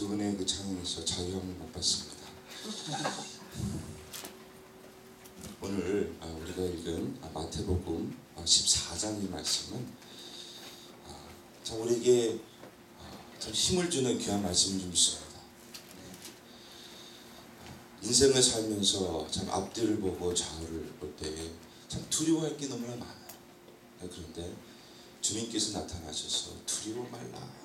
두 분의 그 찬양에서 자유함을 맛봤습니다. 오늘 우리가 읽은 마태복음 14장의 말씀은 참 우리에게 참 힘을 주는 귀한 말씀을 좀 있습니다. 인생을 살면서 참 앞뒤를 보고 좌우를 볼 때에 참 두려워할 게 너무나 많아요. 그런데 주님께서 나타나셔서 두려워 말라.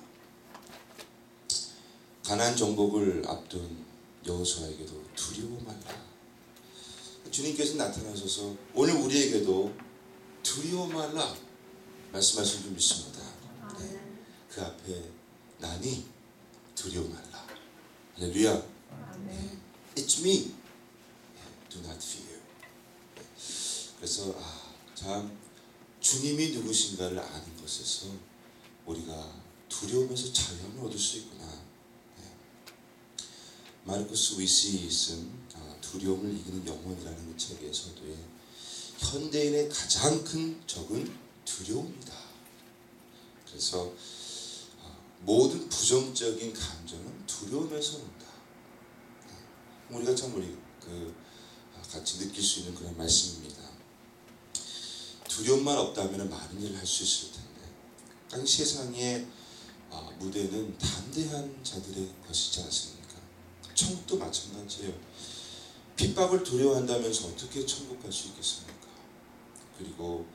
가나안 정복을 앞둔 여호수아에게도 두려워 말라. 주님께서 나타나셔서 오늘 우리에게도 두려워 말라 말씀하신 줄 믿습니다. 네. 그 앞에 나니 두려워 말라. 할렐루야. 네. It's me. Do not fear. 네. 그래서 참 주님이 누구신가를 아는 것에서 우리가 두려움에서 자유함을 얻을 수 있구나. 네. 마르쿠스 위시 쓴 두려움을 이기는 영혼이라는 그 책에서도 현대인의 가장 큰 적은 두려움이다. 그래서 모든 부정적인 감정은 두려움에서 온다. 우리가 참 같이 느낄 수 있는 그런 말씀입니다. 두려움만 없다면 많은 일을 할 수 있을 텐데, 이 세상의 무대는 담대한 자들의 것이지 않습니까? 천국도 마찬가지예요. 핍박을 두려워한다면서 어떻게 천국 갈 수 있겠습니까? 그리고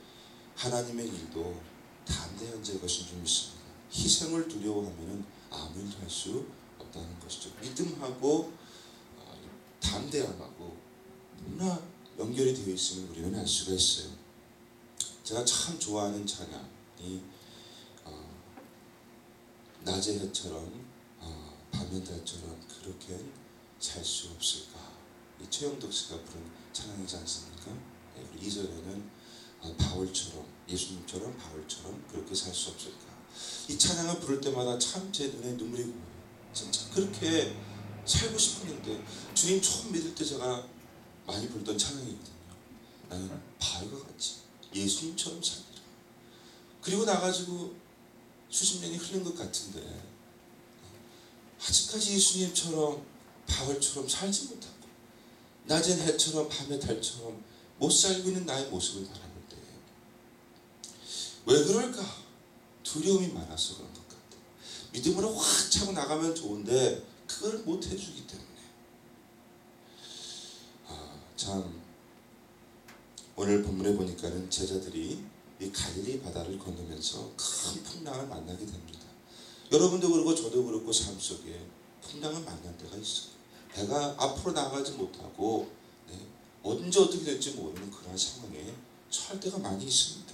하나님의 일도 담대한 자의 것인 줄 믿습니다. 희생을 두려워하면 아무 일도 할 수 없다는 것이죠. 믿음하고 담대함하고 너무나 연결이 되어 있음을 우리는 알 수가 있어요. 제가 참 좋아하는 찬양이 낮의 해처럼 밤의 달처럼 그렇게 살 수 없을까. 이 최영덕 씨가 부른 찬양이지 않습니까? 2절에는 바울처럼, 예수님처럼 바울처럼 그렇게 살 수 없을까. 이 찬양을 부를 때마다 참 제 눈에 눈물이 고여요. 진짜 그렇게 살고 싶었는데, 주님 처음 믿을 때 제가 많이 부르던 찬양이거든요. 나는 바울과 같이 예수님처럼 살리라. 그리고 나가지고 수십 년이 흐른 것 같은데 아직까지 예수님처럼 바울처럼 살지 못하고 낮엔 해처럼 밤의 달처럼 못 살고 있는 나의 모습을 바라볼 때 왜 그럴까? 두려움이 많아서 그런 것 같아요. 믿음으로 확 차고 나가면 좋은데 그걸 못 해주기 때문에. 참 오늘 본문에 보니까는 제자들이 이 갈릴리 바다를 건너면서 큰 풍랑을 만나게 됩니다. 여러분도 그렇고 저도 그렇고 삶 속에 풍랑을 만날 때가 있어요. 배가 앞으로 나가지 못하고 언제 어떻게 될지 모르는 그런 상황에 처할 때가 많이 있습니다.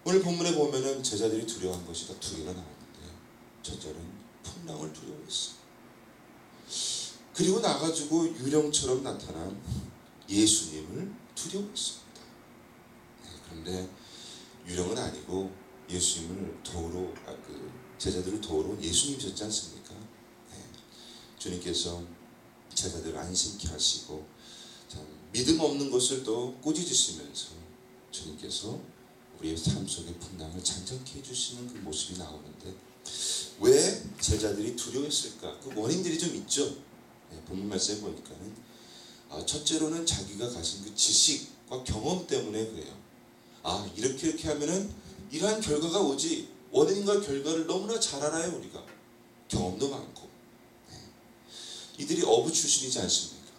오늘 본문에 보면은 제자들이 두려워한 것이 딱 두 개가 나오는데, 첫째는 풍랑을 두려워했어요. 그리고 나가지고 유령처럼 나타난 예수님을 두려워했습니다. 그런데 유령은 아니고 예수님을 도우러 제자들을 도우러 온 예수님이셨지 않습니까? 주님께서 제자들을 안심케 하시고 참 믿음 없는 것을 또 꾸짖으시면서 주님께서 우리의 삶 속의 풍랑을 잔잔케 해주시는 그 모습이 나오는데, 왜 제자들이 두려워했을까? 그 원인들이 좀 있죠. 본문 말씀에 보니까는 첫째로는 자기가 가진 그 지식과 경험 때문에 그래요. 이렇게 하면은 이러한 결과가 오지, 원인과 결과를 너무나 잘 알아요. 우리가 경험도 많고. 이들이 어부 출신이지 않습니까?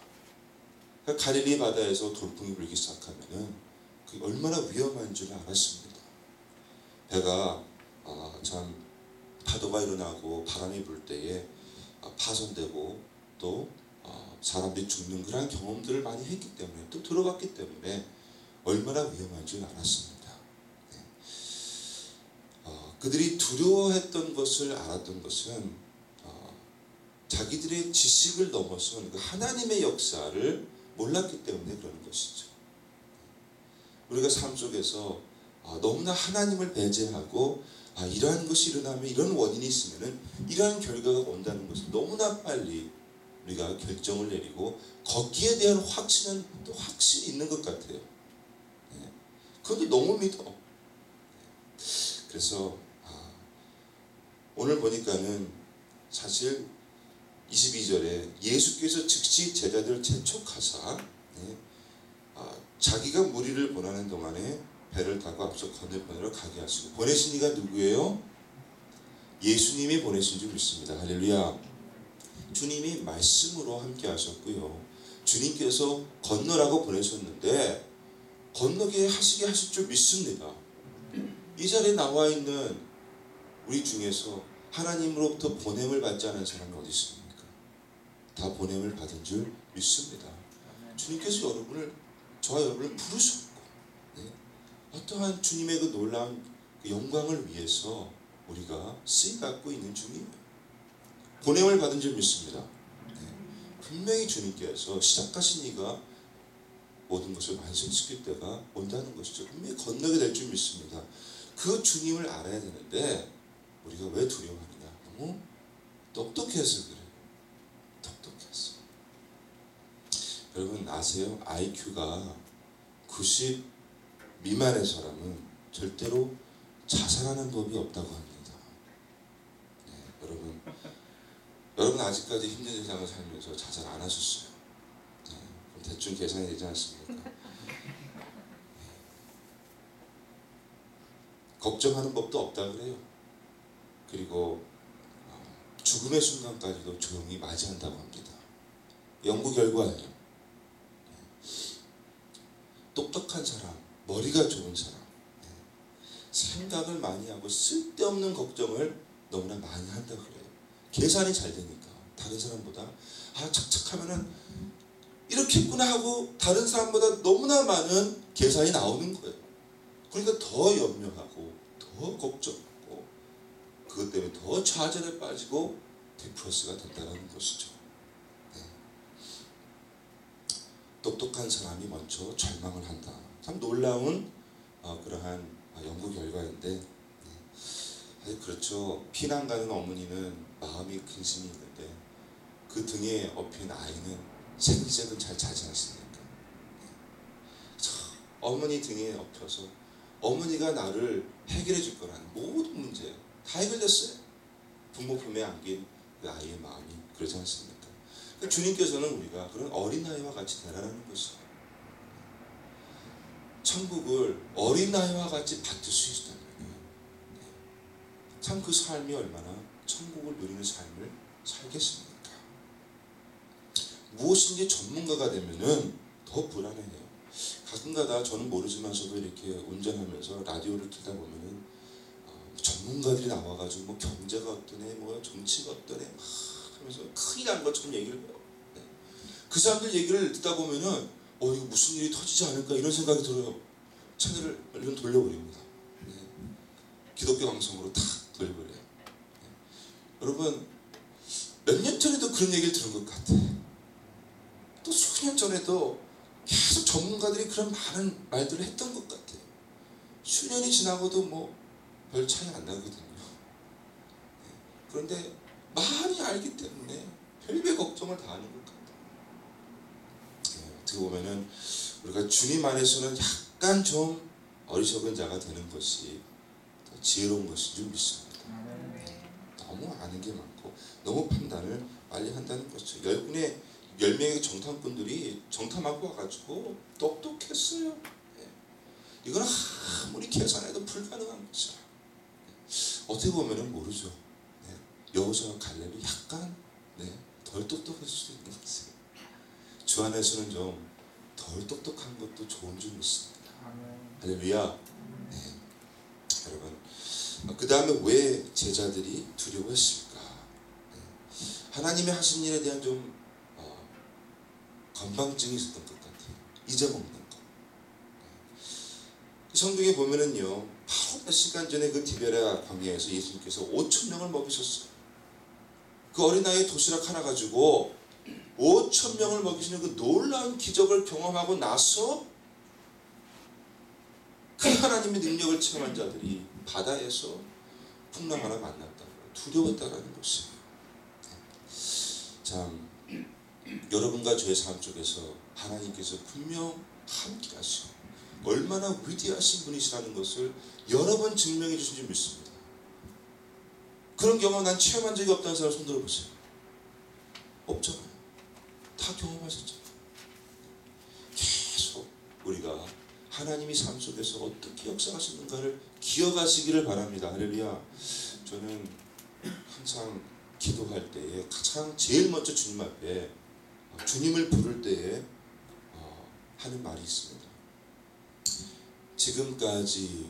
그러니까 갈릴리 바다에서 돌풍이 불기 시작하면은 그게 얼마나 위험한 줄 알았습니다. 배가 참 파도가 일어나고 바람이 불 때에 파손되고 또 사람들이 죽는 그런 경험들을 많이 했기 때문에, 또 들어봤기 때문에 얼마나 위험한 줄 알았습니다. 그들이 두려워했던 것을 알았던 것은 자기들의 지식을 넘어선 하나님의 역사를 몰랐기 때문에 그러는 것이죠. 우리가 삶 속에서 너무나 하나님을 배제하고 이러한 것이 일어나면 이런 원인이 있으면 이러한 결과가 온다는 것을 너무나 빨리 우리가 결정을 내리고 거기에 대한 확신은 또 확실히 있는 것 같아요. 그것도 너무 믿어. 그래서 오늘 보니까는 사실 22절에 예수께서 즉시 제자들을 재촉하사 자기가 무리를 보내는 동안에 배를 타고 앞서 건너편으로 가게 하시고, 보내신 이가 누구예요? 예수님이 보내신 줄 믿습니다. 할렐루야. 주님이 말씀으로 함께 하셨고요, 주님께서 건너라고 보내셨는데 건너게 하시게 하실 줄 믿습니다. 이 자리에 나와 있는 우리 중에서 하나님으로부터 보냄을 받지 않은 사람이 어디 있습니까? 다 보냄을 받은 줄 믿습니다. 주님께서 저와 여러분을 부르셨고, 어떠한 주님의 그 놀라운 영광을 위해서 우리가 쓰임받고 있는 중이에요. 보냄을 받은 줄 믿습니다. 분명히 주님께서 시작하신 이가 모든 것을 완성시킬 때가 온다는 것이죠. 분명히 건너게 될 줄 믿습니다. 그 주님을 알아야 되는데 우리가 왜 두려워하느냐? 너무 똑똑해서 그래요. 똑똑해서. 여러분 아세요? IQ가 90 미만의 사람은 절대로 자살하는 법이 없다고 합니다. 여러분 아직까지 힘든 세상을 살면서 자살 안 하셨어요. 그럼 대충 계산이 되지 않습니까? 걱정하는 법도 없다 그래요. 그리고 죽음의 순간까지도 조용히 맞이한다고 합니다. 연구 결과예요. 똑똑한 사람, 머리가 좋은 사람, 생각을 많이 하고 쓸데없는 걱정을 너무나 많이 한다 그래요. 계산이 잘 되니까 다른 사람보다 착착하면은 이렇게 했구나 하고 다른 사람보다 너무나 많은 계산이 나오는 거예요. 그러니까 더 염려하고 더 걱정하고 그것 때문에 더 좌절에 빠지고 디프레스가 된다는 것이죠. 똑똑한 사람이 먼저 절망을 한다. 참 놀라운 그러한 연구 결과인데, 그렇죠. 피난 가는 어머니는 마음이 근심이 있는데 그 등에 업힌 아이는 생리적은 잘 자지 않습니까? 어머니 등에 업혀서 어머니가 나를 해결해 줄 거라는 모든 문제 다 해결됐어요. 부모 품에 안긴 그 아이의 마음이 그러지 않습니까? 주님께서는 우리가 그런 어린아이와 같이 되라는 것이에요. 천국을 어린아이와 같이 받을 수 있다는 거예요. 참 그 삶이 얼마나 천국을 누리는 삶을 살겠습니까? 무엇인지 전문가가 되면은 더 불안해요. 가끔가다 저는 모르지만서도 이렇게 운전하면서 라디오를 듣다 보면은 전문가들이 나와가지고 뭐 경제가 어떠네, 뭐 정치가 어떠네 막 하면서 큰일 난 것처럼 얘기를 해요. 그 사람들 얘기를 듣다 보면은 이거 무슨 일이 터지지 않을까 이런 생각이 들어요. 채널을 얼른 돌려버립니다. 기독교 방송으로 탁 돌려버려요. 여러분 몇 년 전에도 그런 얘기를 들은 것 같아. 또 수년 전에도 계속 전문가들이 그런 많은 말들을 했던 것 같아요. 수년이 지나고도 뭐 별 차이 안 나거든요. 그런데 많이 알기 때문에 별별 걱정을 다 하는 것 같아요. 어떻게 보면은 우리가 주님 안에서는 약간 좀 어리석은 자가 되는 것이 더 지혜로운 것인 줄 믿습니다. 너무 아는 게 많고 너무 판단을 빨리 한다는 것이죠. 10명의 정탐꾼들이 정탐하고 와가지고 똑똑했어요. 이건 아무리 계산해도 불가능한 것이야. 어떻게 보면은 모르죠. 여호수아와 갈렙이 약간 덜 똑똑할 수도 있는 것이에요. 주 안에서는 좀 덜 똑똑한 것도 좋은 줄 믿습니다. 할렐루야. 여러분 그 다음에 왜 제자들이 두려워했을까? 하나님의 하신 일에 대한 좀 건방증이 있었던 것 같아요. 잊어먹는 것. 성경에 보면은요, 바로 몇 시간 전에 그 디베랴 광야에서 예수님께서 5,000명을 먹이셨어요. 그 어린아이 도시락 하나 가지고 5,000명을 먹이시는 그 놀라운 기적을 경험하고 나서 그 하나님의 능력을 체험한 자들이 바다에서 풍랑 하나 만났다고 두려웠다라는 것이에요. 참 여러분과 저의 삶 속에서 하나님께서 분명 함께 하시고 얼마나 위대하신 분이시라는 것을 여러 번 증명해 주신 줄 믿습니다. 그런 경험 난 체험한 적이 없다는 사람 손 들어보세요. 없잖아요. 다 경험하셨잖아요. 계속 우리가 하나님이 삶 속에서 어떻게 역사하시는가를 기억하시기를 바랍니다. 할렐루야. 저는 항상 기도할 때에 가장 제일 먼저 주님 앞에 주님을 부를 때에 하는 말이 있습니다. 지금까지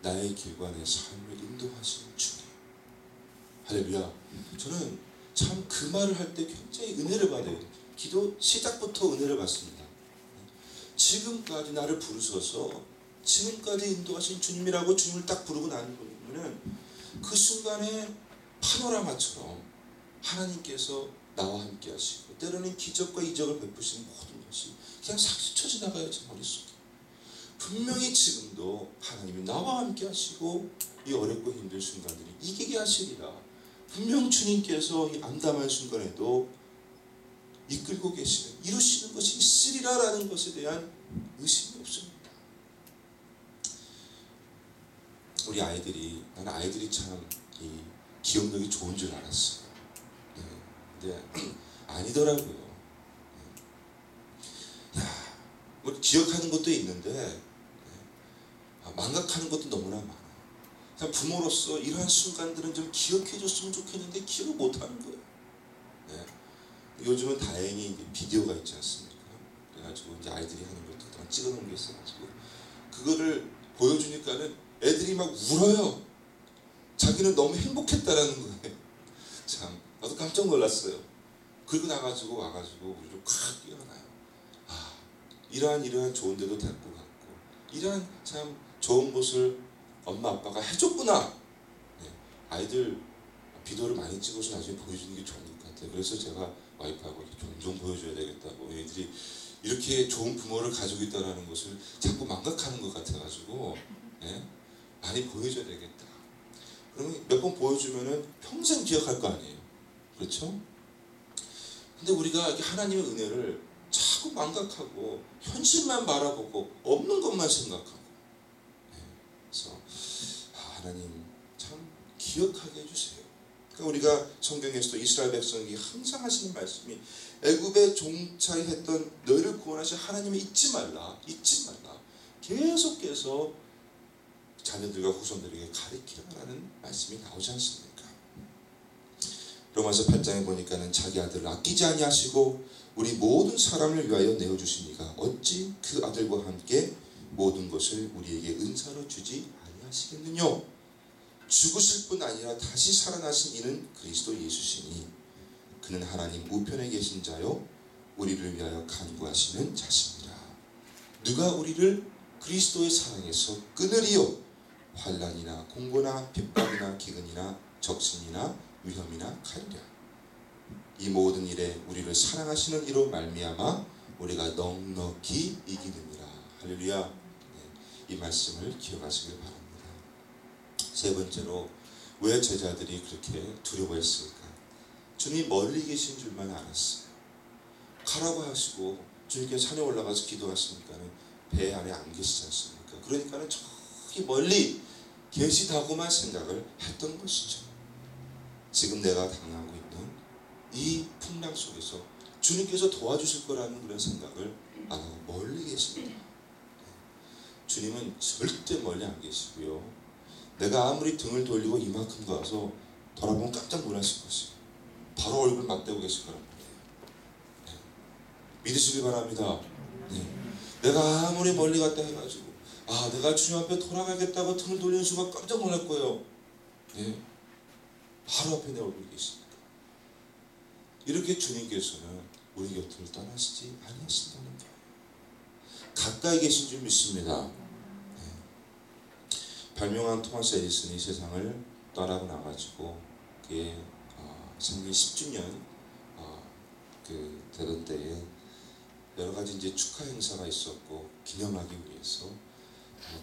나의 길관의 삶을 인도하시는 주님. 할렐루야. 저는 참 그 말을 할 때 굉장히 은혜를 받아요. 기도 시작부터 은혜를 받습니다. 지금까지 나를 부르셔서 지금까지 인도하신 주님이라고 주님을 딱 부르고 나는 거는 그 순간에 파노라마처럼 하나님께서 나와 함께 하시고 때로는 기적과 이적을 베푸시는 모든 것이 그냥 싹 스쳐 지나가요. 제 머릿속에. 분명히 지금도 하나님이 나와 함께 하시고 이 어렵고 힘든 순간들이 이기게 하시리라. 분명 주님께서 이 암담한 순간에도 이끌고 계시는 이루시는 것이 있으리라라는 것에 대한 의심이 없습니다. 우리 아이들이 나는 아이들이 참 이 기억력이 좋은 줄 알았어요. 근데 아니더라고요. 뭐 기억하는 것도 있는데 망각하는 것도 너무나 많아요. 부모로서 이러한 순간들은 좀 기억해줬으면 좋겠는데 기억을 못하는 거예요. 요즘은 다행히 이제 비디오가 있지 않습니까? 그래가지고 이제 아이들이 하는 것도 다 찍어놓은 게 있어가지고 그거를 보여주니까는 애들이 막 울어요. 자기는 너무 행복했다라는 거예요. 참 나도 깜짝 놀랐어요. 그리고 나가지고 와가지고 우리를 콱 뛰어나요. 이러한 좋은 데도 데리고 갔고 이러한 참 좋은 것을 엄마 아빠가 해줬구나. 아이들 비디오를 많이 찍어서 나중에 보여주는 게 좋은 것 같아요. 그래서 제가 와이프하고 종종 보여줘야 되겠다고. 애들이 이렇게 좋은 부모를 가지고 있다는 것을 자꾸 망각하는 것 같아가지고 많이 보여줘야 되겠다. 그러면 몇 번 보여주면은 평생 기억할 거 아니에요. 그렇죠? 근데 우리가 이렇게 하나님의 은혜를 자꾸 망각하고 현실만 바라보고 없는 것만 생각하고 그래서 하나님 참 기억하게 해주세요. 그러니까 우리가 성경에서도 이스라엘 백성에게 항상 하시는 말씀이 애굽에 종살이했던 너희를 구원하신 하나님을 잊지 말라. 계속해서 자녀들과 후손들에게 가르치라는 말씀이 나오지 않습니까? 로마서 8장에 보니까는 자기 아들을 아끼지 아니하시고 우리 모든 사람을 위하여 내어주시니가 어찌 그 아들과 함께 모든 것을 우리에게 은사로 주지 아니하시겠느냐. 죽으실 뿐 아니라 다시 살아나신 이는 그리스도 예수시니 그는 하나님 우편에 계신 자요 우리를 위하여 간구하시는 자십니다. 누가 우리를 그리스도의 사랑에서 끊으리요. 환난이나 공고나 핍박이나 기근이나 적신이나 위험이나 칼이라. 이 모든 일에 우리를 사랑하시는 이로 말미암아 우리가 넉넉히 이기느니라. 할렐루야. 이 말씀을 기억하시길 바랍니다. 세 번째로 왜 제자들이 그렇게 두려워했을까? 주님이 멀리 계신 줄만 알았어요. 가라고 하시고 주님께서 산에 올라가서 기도하시니까는 배 안에 안 계시지 않습니까? 그러니까는 저기 멀리 계시다고만 생각을 했던 것이죠. 지금 내가 당하고 있는 이 풍랑 속에서 주님께서 도와주실 거라는 그런 생각을 안 하고 멀리 계십니다. 주님은 절대 멀리 안 계시고요. 내가 아무리 등을 돌리고 이만큼 가서 돌아보면 깜짝 놀라실 것이에요. 바로 얼굴 맞대고 계실 거란 말이에요. 믿으시길 바랍니다. 내가 아무리 멀리 갔다 해가지고 내가 주님 앞에 돌아가겠다고 등을 돌리는 순간 깜짝 놀랄 거예요. 바로 앞에 내 얼굴이 계십니다. 이렇게 주님께서는 우리 곁을 떠나시지 아니하신다는 거예요. 가까이 계신 줄 믿습니다. 발명한 토마스 에디슨이 세상을 떠나고 나가지고 그게 생일 10주년 되던 때에 여러 가지 이제 축하 행사가 있었고 기념하기 위해서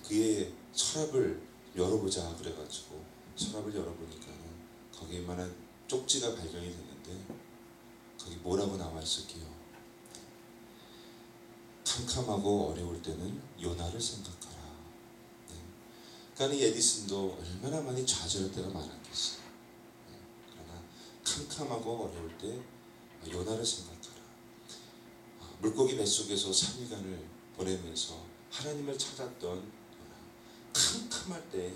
그의 서랍을 열어보자 그래가지고 서랍을 열어보니까는 거기에만한 쪽지가 발견이 됐는데 거기 뭐라고 나와 있었게요? 캄캄하고 어려울 때는 요나를 생각하라. 그러니까 이 에디슨도 얼마나 많이 좌절할 때가 많았겠어요. 캄캄하고 어려울 때 요나를 생각하라. 물고기 뱃속에서 3일간을 보내면서 하나님을 찾았던 요나. 캄캄할 때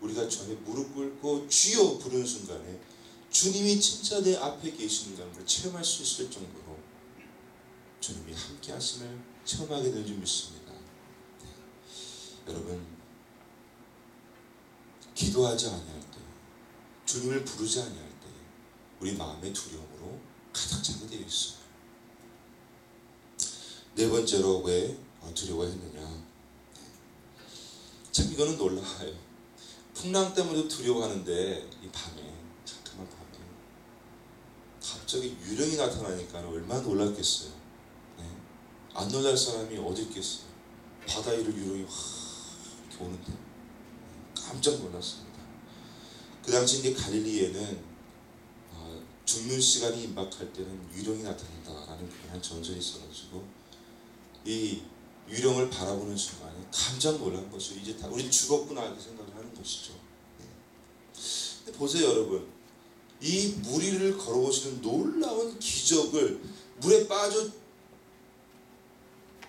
우리가 주 앞에 무릎 꿇고 주여 부르는 순간에 주님이 진짜 내 앞에 계시는 걸 체험할 수 있을 정도로 주님이 함께 하심을 체험하게 될 줄 믿습니다. 네. 여러분, 기도하지 아니할 때, 주님을 부르지 아니할 때 우리 마음의 두려움으로 가득 차게 되어 있어요. 네 번째로 왜 두려워했느냐? 참 이거는 놀라워요. 풍랑 때문에도 두려워하는데 이 밤에, 잠깐만 밤에 갑자기 유령이 나타나니까 얼마나 놀랐겠어요. 네. 안 놀랄 사람이 어디 있겠어요. 바다 위로 유령이 이렇게 오는데 깜짝 놀랐습니다. 그 당시 이제 갈릴리에는 죽는 시간이 임박할 때는 유령이 나타난다라는 그런 전설이 있어가지고 이 유령을 바라보는 순간에 깜짝 놀란 것이죠. 이제 다 우리 죽었구나 이렇게 생각을 하는 것이죠. 근데 보세요 여러분, 이 물 위를 걸어오시는 놀라운 기적을, 물에 빠져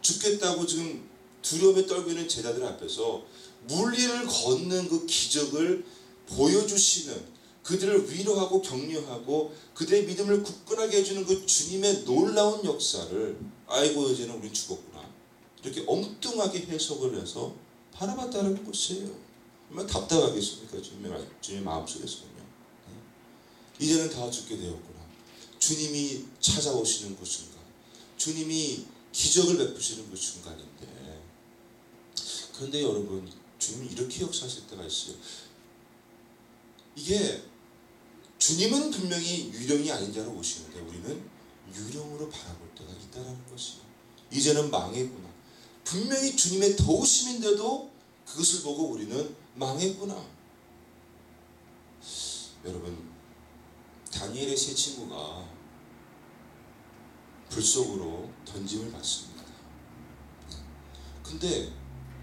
죽겠다고 지금 두려움에 떨고 있는 제자들 앞에서 물 위를 걷는 그 기적을 보여주시는, 그들을 위로하고 격려하고 그들의 믿음을 굳건하게 해주는 그 주님의 놀라운 역사를 아이고 이제는 우린 죽었구나 이렇게 엉뚱하게 해석을 해서 바라봤다는 것이에요. 얼마나 답답하겠습니까? 주님의 마음속에서는요. 이제는 다 죽게 되었구나. 주님이 찾아오시는 그 순간, 주님이 기적을 베푸시는 그 순간인데, 그런데 여러분, 주님이 이렇게 역사하실 때가 있어요. 이게 주님은 분명히 유령이 아닌 자로 오시는데 우리는 유령으로 바라볼 때가 있다는 것이요. 이제는 망했구나. 분명히 주님의 도우심인데도 그것을 보고 우리는 망했구나. 여러분, 다니엘의 세 친구가 불 속으로 던짐을 받습니다. 근데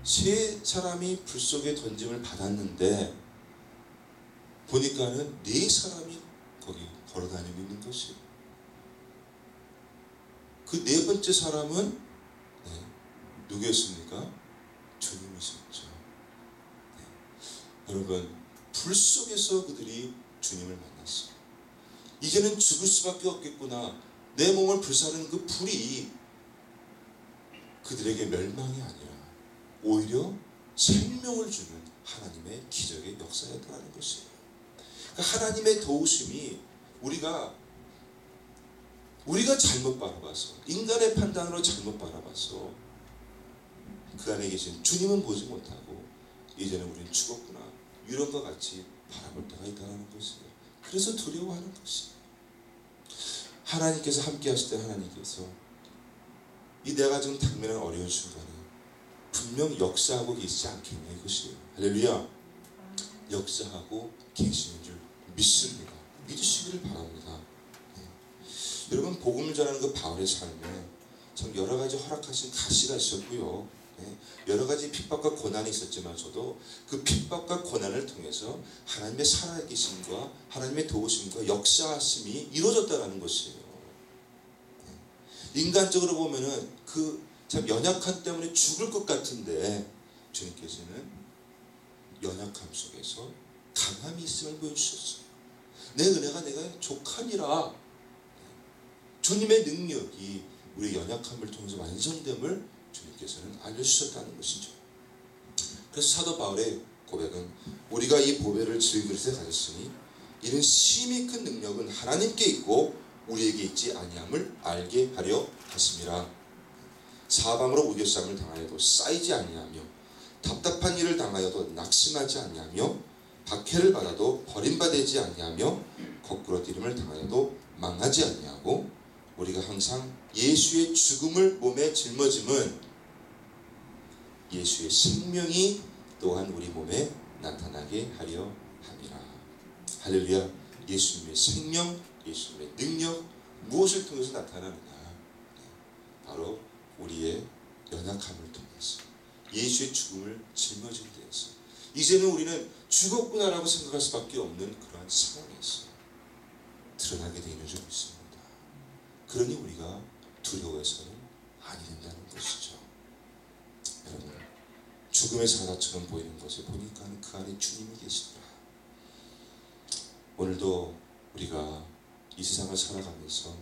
세 사람이 불 속에 던짐을 받았는데 보니까는 네 사람이 거기 걸어다니고 있는 것이에요. 그 네 번째 사람은 누구였습니까? 주님이셨죠. 여러분, 불 속에서 그들이 주님을 만났어요. 이제는 죽을 수밖에 없겠구나. 내 몸을 불사르는 그 불이 그들에게 멸망이 아니라 오히려 생명을 주는 하나님의 기적의 역사였다는 것이에요. 그러니까 하나님의 도우심이 우리가 잘못 바라봐서, 인간의 판단으로 잘못 바라봐서 그 안에 계신 주님은 보지 못하고 이제는 우리는 죽었구나, 유령과 같이 바라볼 때가 있다는 것이에요. 그래서 두려워하는 것이에요. 하나님께서 함께 하실 때 하나님께서 이 내가 지금 당면한 어려운 순간에 분명 역사하고 계시지 않겠냐 이것이에요. 할렐루야. 역사하고 계시는 줄 믿습니다. 믿으시기를 바랍니다. 여러분, 복음을 전하는 그 바울의 삶에 참 여러 가지 허락하신 가시가 있었고요. 여러 가지 핍박과 고난이 있었지만서도 그 핍박과 고난을 통해서 하나님의 살아계심과 하나님의 도우심과 역사하심이 이루어졌다는 것이에요. 인간적으로 보면은 그 참 연약함 때문에 죽을 것 같은데 주님께서는 연약함 속에서 강함이 있음을 보여주셨어요. 내 은혜가 내가 족하니라. 주님의 능력이 우리 연약함을 통해서 완성됨을 주님께서는 알려주셨다는 것이죠. 그래서 사도 바울의 고백은 우리가 이 보배를 질그릇에 가졌으니 이는 심히 큰 능력은 하나님께 있고 우리에게 있지 아니함을 알게 하려 하심이라. 사방으로 우겨쌈을 당하여도 쌓이지 아니하며 답답한 일을 당하여도 낙심하지 아니하며 박해를 받아도 버림받지 아니하며 거꾸로 디름을 당하여도 망하지 아니하고 우리가 항상 예수의 죽음을 몸에 짊어짐은 예수의 생명이 또한 우리 몸에 나타나게 하려 함이라. 할렐루야. 예수님의 생명, 예수님의 능력, 무엇을 통해서 나타나느냐? 바로 우리의 연약함을 통해서, 예수의 죽음을 짊어진 데에서 이제는 우리는 죽었구나라고 생각할 수밖에 없는 그러한 상황이었어요. 드러나게 되는 줄 믿습니다. 그러니 우리가 두려워해서는 아니 된다는 것이죠. 여러분, 죽음의 사자처럼 보이는 것을 보니까 그 안에 주님이 계시더라. 오늘도 우리가 이 세상을 살아가면서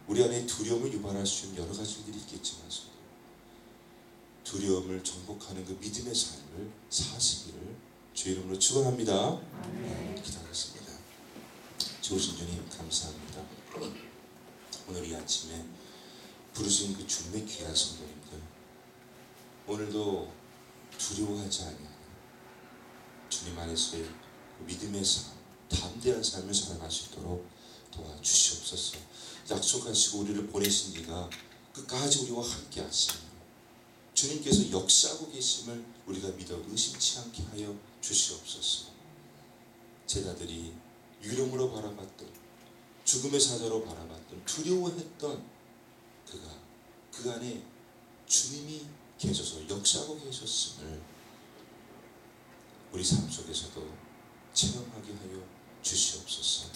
우리 안에 두려움을 유발할 수 있는 여러 가지 일들이 있겠지만서도 두려움을 정복하는 그 믿음의 삶을 사시기를 주의 이름으로 축원합니다. 기도하겠습니다. 좋으신 주님 감사합니다. 오늘 이 아침에 부르신 그 주님의 귀한 성도님들, 오늘도 두려워하지 아니하는 주님 안에서의 믿음의 삶, 담대한 삶을 살아갈 수 있도록 도와주시옵소서. 약속하시고 우리를 보내신 이가 끝까지 우리와 함께 하시며 주님께서 역사하고 계심을 우리가 믿어 의심치 않게 하여 주시옵소서. 제자들이 유령으로 바라봤던, 죽음의 사자로 바라봤던, 두려워했던 그가 그 안에 주님이 계셔서 역사하고 계셨음을 우리 삶 속에서도 체험하게 하여 주시옵소서.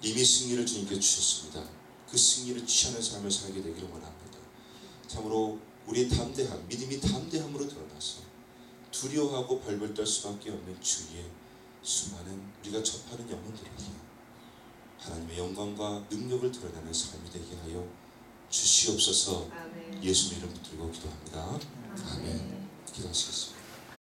이미 승리를 주님께 주셨습니다. 그 승리를 취하는 삶을 살게 되기를 원합니다. 참으로 우리의 담대함, 믿음이 담대함으로 드러나서 두려워하고 벌벌 떨 수밖에 없는 주위의 수많은 우리가 접하는 영혼들에게 하나님의 영광과 능력을 드러내는 삶이 되게 하여 주시옵소서. 예수님 이름 붙들고 기도합니다. 아멘. 기도하시겠습니다.